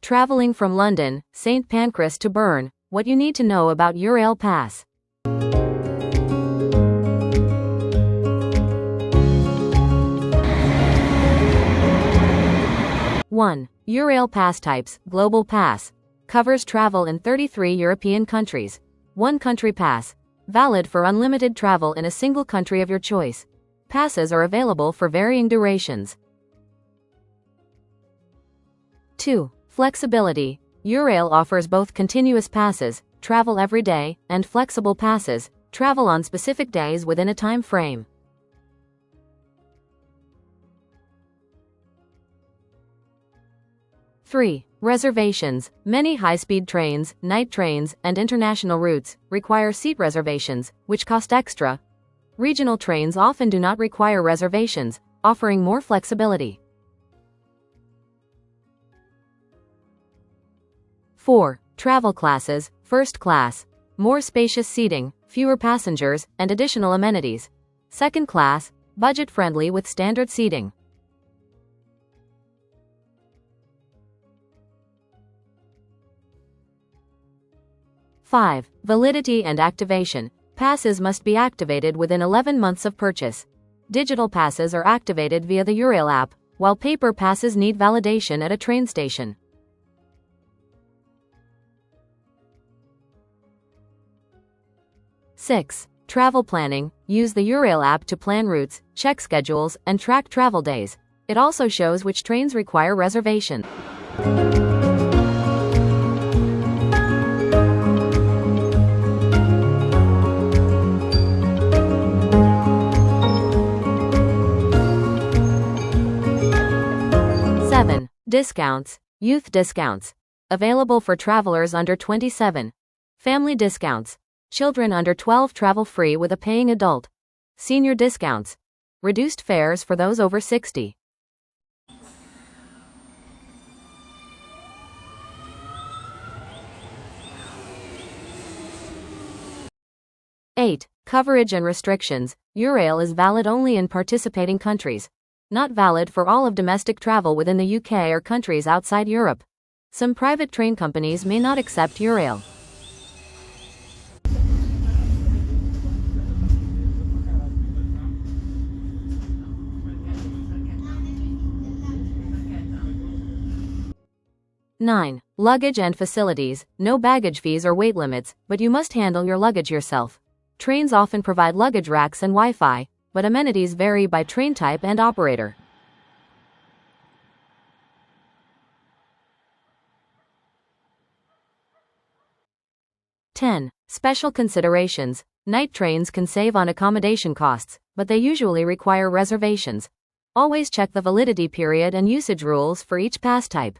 Traveling from London, St. Pancras to Bern, what you need to know about Eurail Pass. 1. Eurail Pass types. Global Pass. Covers travel in 33 European countries. 1 country pass. Valid for unlimited travel in a single country of your choice. Passes are available for varying durations. 2. Flexibility. Eurail offers both continuous passes, travel every day, and flexible passes, travel on specific days within a time frame. 3. Reservations. Many high-speed trains, night trains, and international routes require seat reservations, which cost extra. Regional trains often do not require reservations, offering more flexibility. 4. Travel classes. First class. More spacious seating, fewer passengers, and additional amenities. Second class. Budget-friendly with standard seating. 5. Validity and activation. Passes must be activated within 11 months of purchase. Digital passes are activated via the Eurail app, while paper passes need validation at a train station. 6. Travel planning. Use the Eurail app to plan routes, check schedules, and track travel days. It also shows which trains require reservation. 7. Discounts. Youth discounts. Available for travelers under 27. Family discounts. Children under 12 travel free with a paying adult. Senior discounts. Reduced fares for those over 60. 8. Coverage and restrictions. Eurail is valid only in participating countries. Not valid for all of domestic travel within the UK or countries outside Europe. Some private train companies may not accept Eurail. Nine. Luggage and facilities. No baggage fees or weight limits, but you must handle your luggage yourself. Trains often provide luggage racks and Wi-Fi, but amenities vary by train type and operator. 10. Special considerations. Night trains can save on accommodation costs, but they usually require reservations. Always check the validity period and usage rules for each pass type.